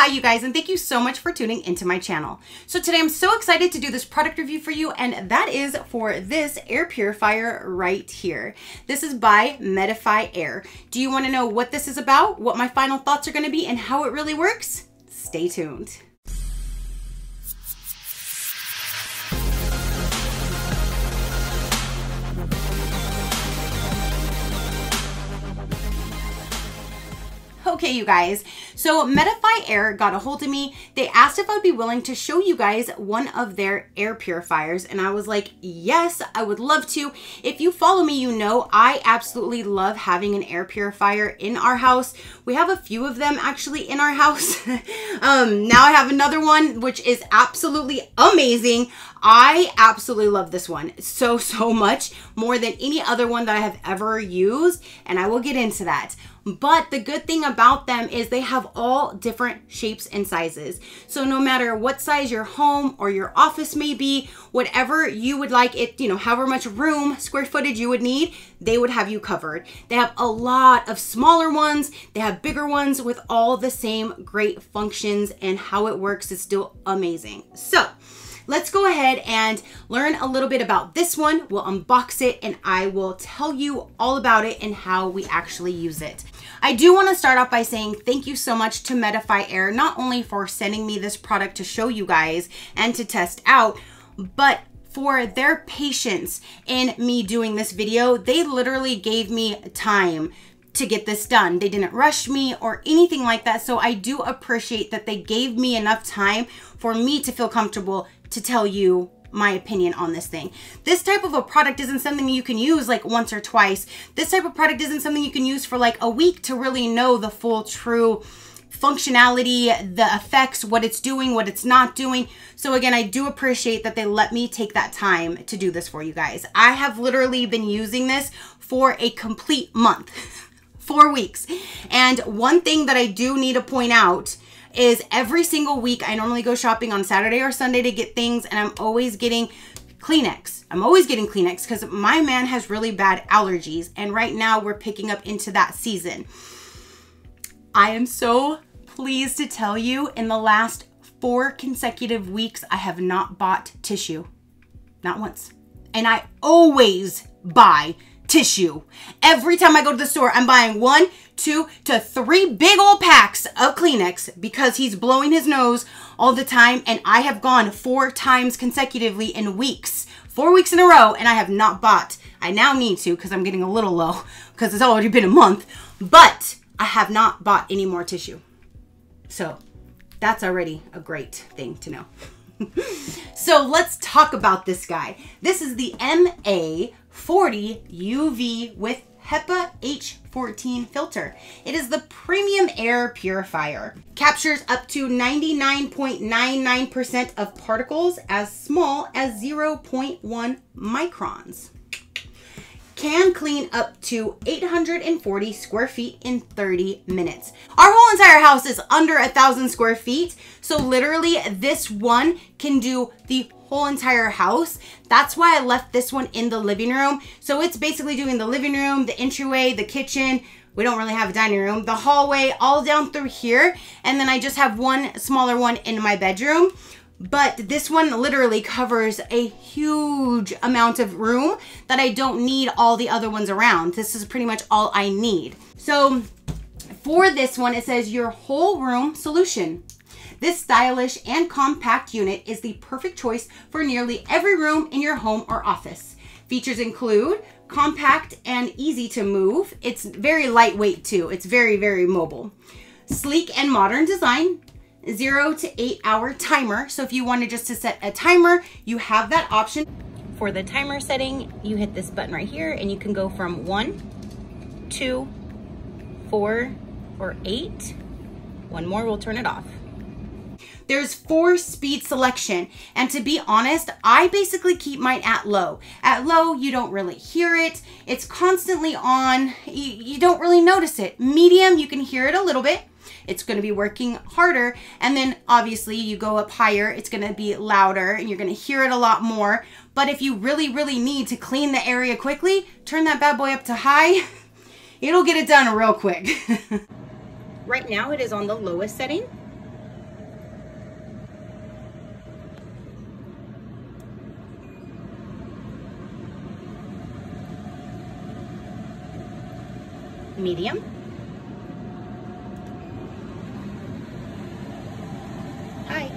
Hi you guys, and thank you so much for tuning into my channel. So today I'm so excited to do this product review for you, and that is for this air purifier right here. This is by MEDIFY AIR. Do you want to know what this is about, what my final thoughts are going to be, and how it really works? Stay tuned. Okay, you guys, so MEDIFY AIR got a hold of me. They asked if I'd be willing to show you guys one of their air purifiers, and I was like, yes, I would love to. If you follow me, you know I absolutely love having an air purifier in our house. We have a few of them actually in our house. Now I have another one, which is absolutely amazing. I absolutely love this one so much, more than any other one that I have ever used, and I will get into that. But the good thing about them is they have all different shapes and sizes. So no matter what size your home or your office may be, whatever you would like it, you know, however much room, square footage you would need, they would have you covered. They have a lot of smaller ones. They have bigger ones with all the same great functions, and how it works is still amazing. So let's go ahead and learn a little bit about this one. We'll unbox it and I will tell you all about it and how we actually use it. I do want to start off by saying thank you so much to MEDIFY AIR, not only for sending me this product to show you guys and to test out, but for their patience in me doing this video. They literally gave me time to get this done. They didn't rush me or anything like that. So I do appreciate that they gave me enough time for me to feel comfortable to tell you my opinion on this thing. This type of a product isn't something you can use like once or twice. This type of product isn't something you can use for like a week to really know the full true functionality, the effects, what it's doing, what it's not doing. So again, I do appreciate that they let me take that time to do this for you guys. I have literally been using this for a complete month, 4 weeks. And one thing that I do need to point out is every single week I normally go shopping on Saturday or Sunday to get things, and I'm always getting Kleenex. I'm always getting Kleenex because my man has really bad allergies, and right now we're picking up into that season. I am so pleased to tell you, in the last 4 consecutive weeks, I have not bought tissue. Not once. And I always buy tissue. Every time I go to the store, I'm buying 1, 2 to 3 big old packs of Kleenex because he's blowing his nose all the time, and I have gone 4 times consecutively in weeks, 4 weeks in a row, and I have not bought. I now need to because I'm getting a little low because it's already been a month, but I have not bought any more tissue. So that's already a great thing to know. So let's talk about this guy. This is the MA-40 UV with Hepa H14 filter. It is the premium air purifier. Captures up to 99.99% of particles as small as 0.1 microns. Can clean up to 840 square feet in 30 minutes. Our whole entire house is under 1,000 square feet. So literally this one can do the whole entire house. That's why I left this one in the living room. So it's basically doing the living room, the entryway, the kitchen. We don't really have a dining room, the hallway, all down through here. And then I just have one smaller one in my bedroom. But this one literally covers a huge amount of room that I don't need all the other ones around. This is pretty much all I need. So for this one, it says your whole room solution. This stylish and compact unit is the perfect choice for nearly every room in your home or office. Features include compact and easy to move. It's very lightweight too. It's very mobile. Sleek and modern design. 0 to 8 hour timer. So if you wanted just to set a timer, you have that option. For the timer setting, you hit this button right here and you can go from 1, 2, 4, or 8. One more, we'll turn it off. There's 4 speed selection, and to be honest, I basically keep mine at low. At low, you don't really hear it. It's constantly on. You don't really notice it. Medium, you can hear it a little bit. It's going to be working harder, and then obviously you go up higher, it's going to be louder and you're going to hear it a lot more. But if you really need to clean the area quickly, turn that bad boy up to high. It'll get it done real quick. Right now it is on the lowest setting. medium. Hi.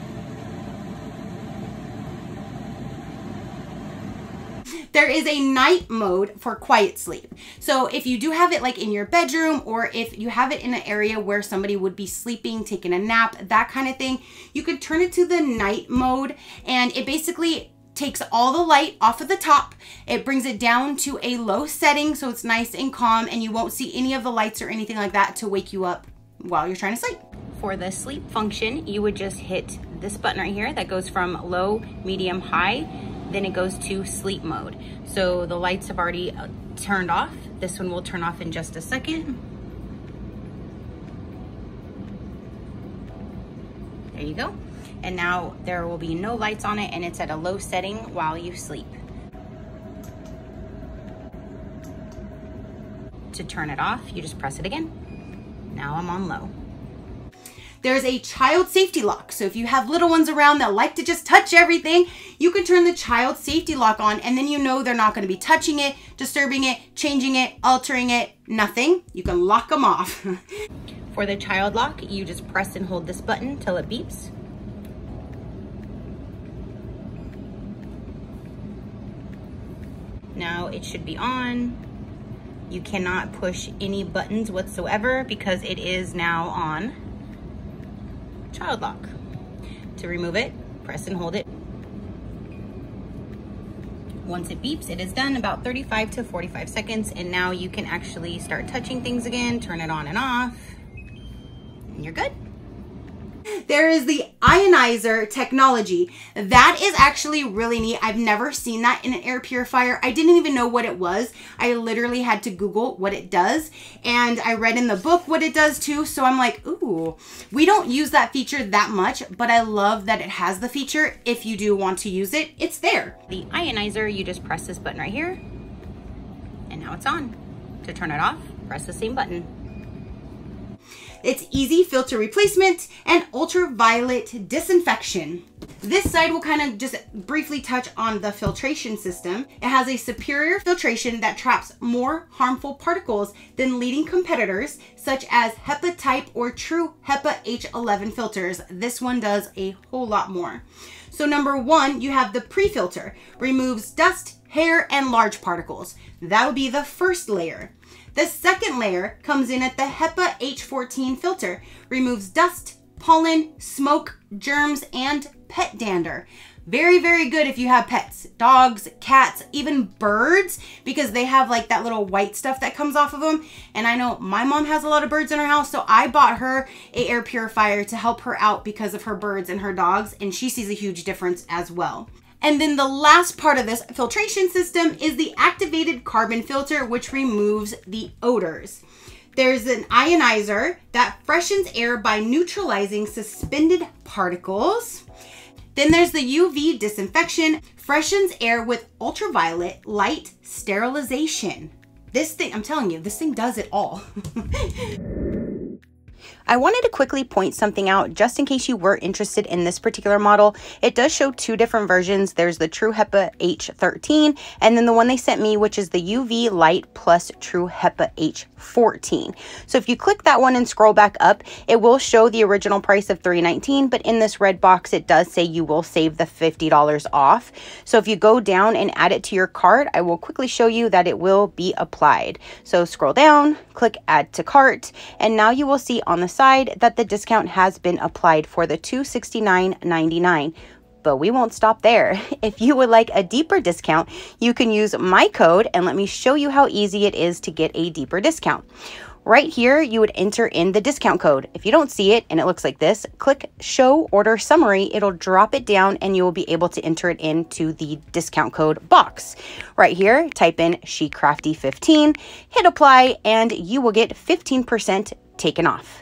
There is a night mode for quiet sleep. So if you do have it like in your bedroom, or if you have it in an area where somebody would be sleeping, taking a nap, that kind of thing, you could turn it to the night mode, and it basically takes all the light off of the top. It brings it down to a low setting so it's nice and calm, and you won't see any of the lights or anything like that to wake you up while you're trying to sleep. For the sleep function, you would just hit this button right here that goes from low, medium, high, then it goes to sleep mode. So the lights have already turned off. This one will turn off in just a second. There you go. And now there will be no lights on it, and it's at a low setting while you sleep. To turn it off, you just press it again. Now I'm on low. There's a child safety lock. So if you have little ones around that like to just touch everything, you can turn the child safety lock on, and then you know they're not going to be touching it, disturbing it, changing it, altering it, nothing. You can lock them off. For the child lock, you just press and hold this button till it beeps. Now it should be on. You cannot push any buttons whatsoever because it is now on child lock. To remove it, press and hold it. Once it beeps, it is done, about 35 to 45 seconds, and now you can actually start touching things again, turn it on and off, and you're good. There is the ionizer technology. That is actually really neat. I've never seen that in an air purifier. I didn't even know what it was. I literally had to Google what it does, and I read in the book what it does too. So I'm like, ooh, we don't use that feature that much, but I love that it has the feature. If you do want to use it, it's there. The ionizer, you just press this button right here, and now it's on. To turn it off, press the same button. It's easy filter replacement and ultraviolet disinfection. This side will kind of just briefly touch on the filtration system. It has a superior filtration that traps more harmful particles than leading competitors, such as Hepa type or true Hepa H11 filters. This one does a whole lot more. So number one, you have the pre-filter, removes dust, hair, and large particles. That would be the first layer. The second layer comes in at the Hepa H14 filter, removes dust, pollen, smoke, germs, and pet dander. Very, very good if you have pets, dogs, cats, even birds, because they have like that little white stuff that comes off of them. And I know my mom has a lot of birds in her house, so I bought her an air purifier to help her out because of her birds and her dogs, and she sees a huge difference as well. And then the last part of this filtration system is the activated carbon filter, which removes the odors. There's an ionizer that freshens air by neutralizing suspended particles. Then there's the UV disinfection, freshens air with ultraviolet light sterilization. This thing, I'm telling you, this thing does it all. I wanted to quickly point something out just in case you were interested in this particular model. It does show two different versions. There's the True Hepa H13 and then the one they sent me, which is the UV Light plus True Hepa H14. So if you click that one and scroll back up, it will show the original price of $319, but in this red box, it does say you will save the $50 off. So if you go down and add it to your cart, I will quickly show you that it will be applied. So scroll down, click add to cart, and now you will see on the side that the discount has been applied for the $269.99. But we won't stop there. If you would like a deeper discount, you can use my code, and let me show you how easy it is to get a deeper discount. Right here, you would enter in the discount code. If you don't see it and it looks like this, click show order summary. It'll drop it down and you will be able to enter it into the discount code box. Right here, type in SheCrafty 15, hit apply, and you will get 15% taken off.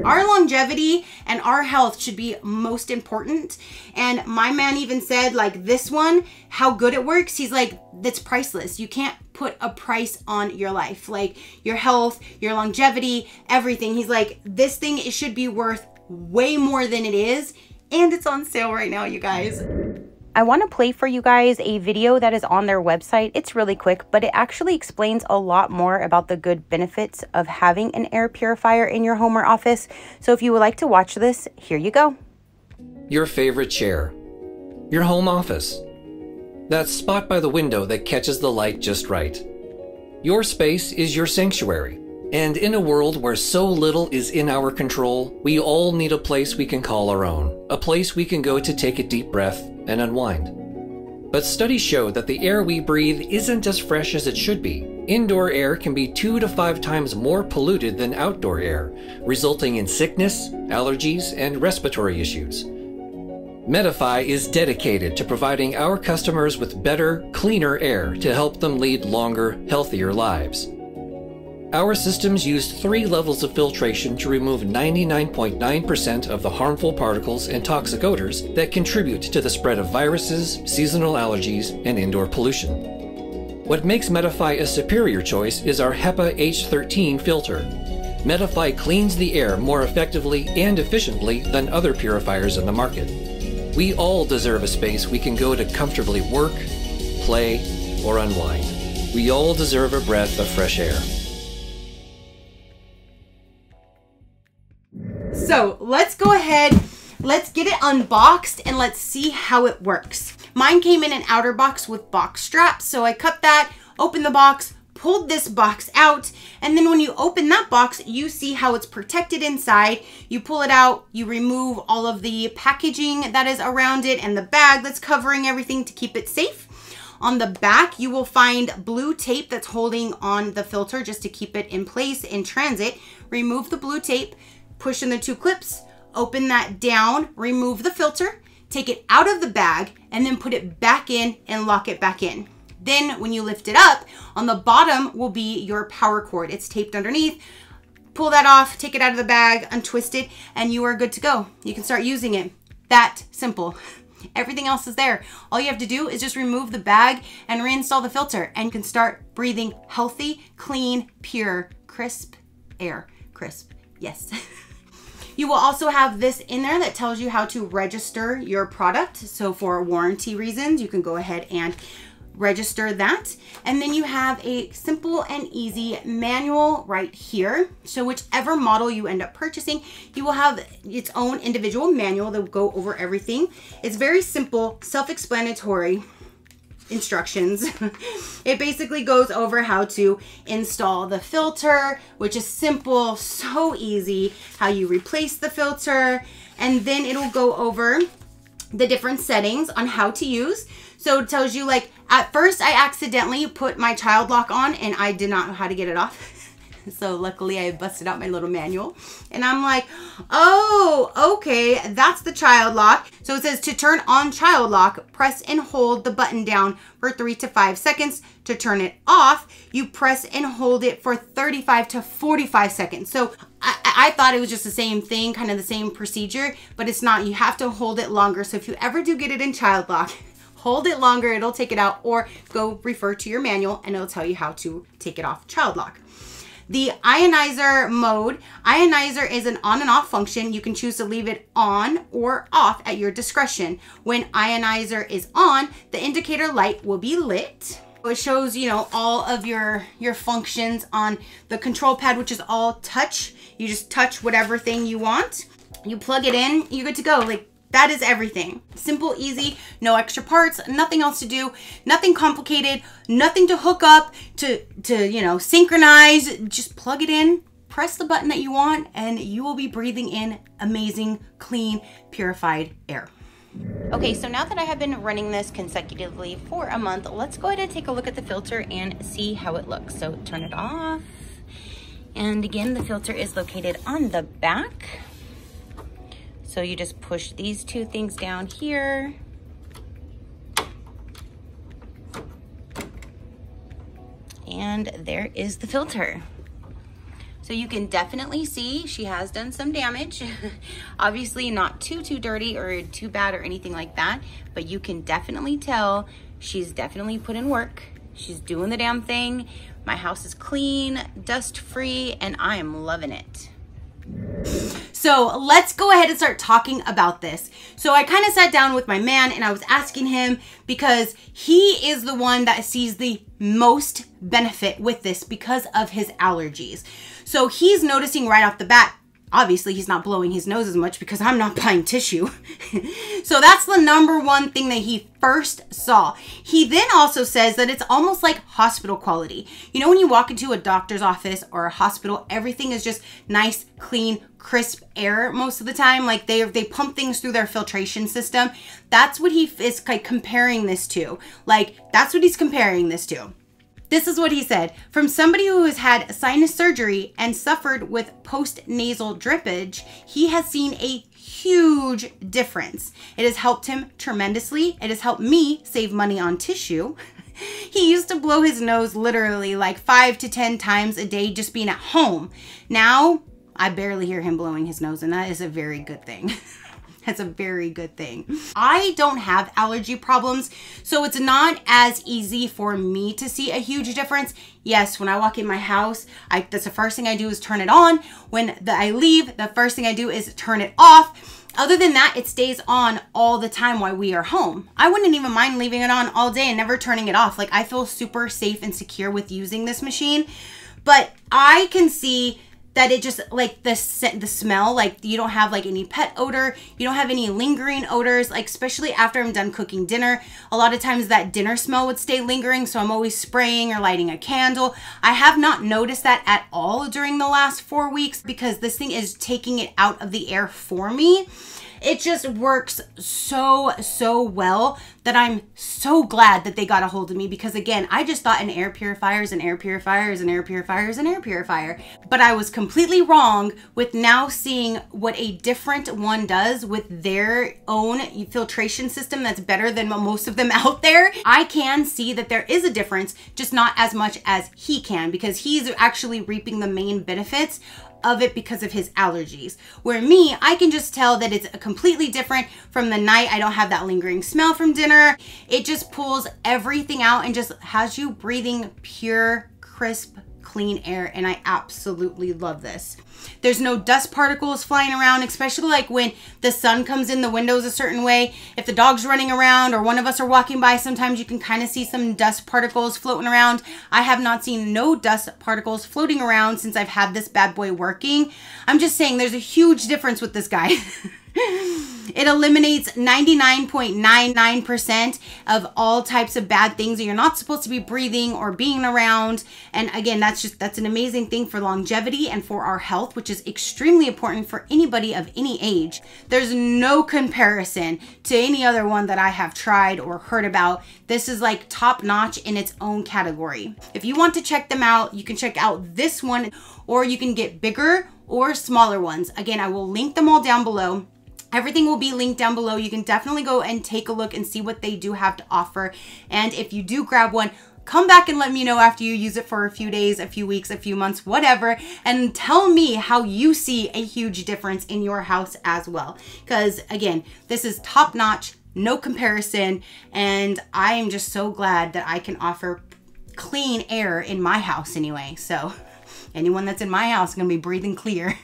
Our longevity and our health should be most important. And my man even said, like, this one, how good it works. He's like, that's priceless. You can't put a price on your life, like your health, your longevity, everything. He's like, this thing, it should be worth way more than it is. And it's on sale right now, you guys. I want to play for you guys a video that is on their website. It's really quick, but it actually explains a lot more about the good benefits of having an air purifier in your home or office. So if you would like to watch this, here you go. Your favorite chair. Your home office. That spot by the window that catches the light just right. Your space is your sanctuary. And in a world where so little is in our control, we all need a place we can call our own. A place we can go to take a deep breath and unwind. But studies show that the air we breathe isn't as fresh as it should be. Indoor air can be 2 to 5 times more polluted than outdoor air, resulting in sickness, allergies, and respiratory issues. MEDIFY is dedicated to providing our customers with better, cleaner air to help them lead longer, healthier lives. Our systems use 3 levels of filtration to remove 99.9% of the harmful particles and toxic odors that contribute to the spread of viruses, seasonal allergies, and indoor pollution. What makes MEDIFY a superior choice is our Hepa H13 filter. MEDIFY cleans the air more effectively and efficiently than other purifiers in the market. We all deserve a space we can go to comfortably work, play, or unwind. We all deserve a breath of fresh air. So let's go ahead, let's get it unboxed and let's see how it works. Mine came in an outer box with box straps, so I cut that, opened the box, pulled this box out, and then when you open that box, you see how it's protected inside. You pull it out, you remove all of the packaging that is around it and the bag that's covering everything to keep it safe. On the back, you will find blue tape that's holding on the filter just to keep it in place in transit. Remove the blue tape, push in the 2 clips, open that down, remove the filter, take it out of the bag, and then put it back in and lock it back in. Then when you lift it up, on the bottom will be your power cord. It's taped underneath. Pull that off, take it out of the bag, untwist it, and you are good to go. You can start using it. That simple. Everything else is there. All you have to do is just remove the bag and reinstall the filter, and you can start breathing healthy, clean, pure, crisp air. Crisp, yes. You will also have this in there that tells you how to register your product. So for warranty reasons, you can go ahead and register that. And then you have a simple and easy manual right here. So whichever model you end up purchasing, you will have its own individual manual that will go over everything. It's very simple, self-explanatory instructions. It basically goes over how to install the filter, which is simple, so easy, how you replace the filter, and then it'll go over the different settings on how to use. So it tells you, like, at first I accidentally put my child lock on and I did not know how to get it off. So luckily I busted out my little manual and I'm like, oh, okay, that's the child lock. So it says to turn on child lock, press and hold the button down for 3 to 5 seconds. To turn it off, you press and hold it for 35 to 45 seconds. So I thought it was just the same thing, kind of the same procedure, but it's not. You have to hold it longer. So if you ever do get it in child lock, hold it longer, it'll take it out, or go refer to your manual and it'll tell you how to take it off child lock. The ionizer mode. Ionizer is an on and off function. You can choose to leave it on or off at your discretion. When ionizer is on, the indicator light will be lit. It shows, you know, all of your functions on the control pad, which is all touch. You just touch whatever thing you want. You plug it in, you're good to go. Like, that is everything. Simple, easy, no extra parts, nothing else to do, nothing complicated, nothing to hook up, to you know, synchronize. Just plug it in, press the button that you want, and you will be breathing in amazing, clean, purified air. Okay, so now that I have been running this consecutively for a month, let's go ahead and take a look at the filter and see how it looks. So turn it off. And again, the filter is located on the back. So you just push these 2 things down here. And there is the filter. So you can definitely see she has done some damage. Obviously not too dirty or too bad or anything like that, but you can definitely tell she's definitely put in work. She's doing the damn thing. My house is clean, dust free, and I am loving it. So let's go ahead and start talking about this. So I kind of sat down with my man and I was asking him because he is the one that sees the most benefit with this because of his allergies. So he's noticing right off the bat, obviously he's not blowing his nose as much because I'm not buying tissue. So that's the number one thing that he first saw. He then also says that it's almost like hospital quality. You know, when you walk into a doctor's office or a hospital, everything is just nice, clean, crisp air most of the time. Like they pump things through their filtration system. That's what he is like comparing this to. Like that's what he's comparing this to. This is what he said. From somebody who has had sinus surgery and suffered with post-nasal drippage, he has seen a huge difference. It has helped him tremendously. It has helped me save money on tissue. He used to blow his nose literally like 5 to 10 times a day just being at home. Now, I barely hear him blowing his nose, and that is a very good thing. That's a very good thing. I don't have allergy problems, so it's not as easy for me to see a huge difference. Yes, when I walk in my house, that's the first thing I do is turn it on. When I leave, the first thing I do is turn it off. Other than that, it stays on all the time while we are home. I wouldn't even mind leaving it on all day and never turning it off. Like I feel super safe and secure with using this machine, but I can see that it just like the smell, like you don't have like any pet odor, you don't have any lingering odors, like especially after I'm done cooking dinner. A lot of times that dinner smell would stay lingering, so I'm always spraying or lighting a candle. I have not noticed that at all during the last 4 weeks because this thing is taking it out of the air for me. It just works so well that I'm so glad that they got a hold of me, because again, I just thought an air purifier is an air purifier is an air purifier is an air purifier. But I was completely wrong with now seeing what a different one does with their own filtration system that's better than most of them out there. I can see that there is a difference, just not as much as he can, because he's actually reaping the main benefits of it because of his allergies. Where me, I can just tell that it's completely different from the night. I don't have that lingering smell from dinner. It just pulls everything out and just has you breathing pure, crisp, clean air, and I absolutely love this. There's no dust particles flying around, especially like when the sun comes in the windows a certain way. If the dog's running around or one of us are walking by, sometimes you can kind of see some dust particles floating around. I have not seen no dust particles floating around since I've had this bad boy working. I'm just saying there's a huge difference with this guy. It eliminates 99.99% of all types of bad things that you're not supposed to be breathing or being around. And again, that's an amazing thing for longevity and for our health, which is extremely important for anybody of any age. There's no comparison to any other one that I have tried or heard about. This is like top notch in its own category. If you want to check them out, you can check out this one, or you can get bigger or smaller ones. Again, I will link them all down below. Everything will be linked down below. You can definitely go and take a look and see what they do have to offer. And if you do grab one, come back and let me know after you use it for a few days, a few weeks, a few months, whatever, and tell me how you see a huge difference in your house as well. Because again, this is top notch, no comparison, and I am just so glad that I can offer clean air in my house anyway. So anyone that's in my house is gonna be breathing clear.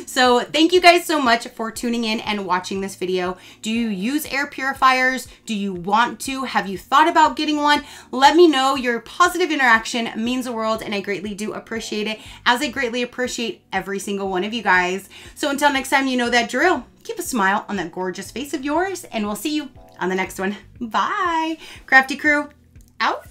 So thank you guys so much for tuning in and watching this video. Do you use air purifiers? Do you want to? Have you thought about getting one? Let me know. Your positive interaction means the world, and I greatly do appreciate it, as I greatly appreciate every single one of you guys. So until next time, you know that drill. Keep a smile on that gorgeous face of yours, and we'll see you on the next one. Bye. Crafty crew, out.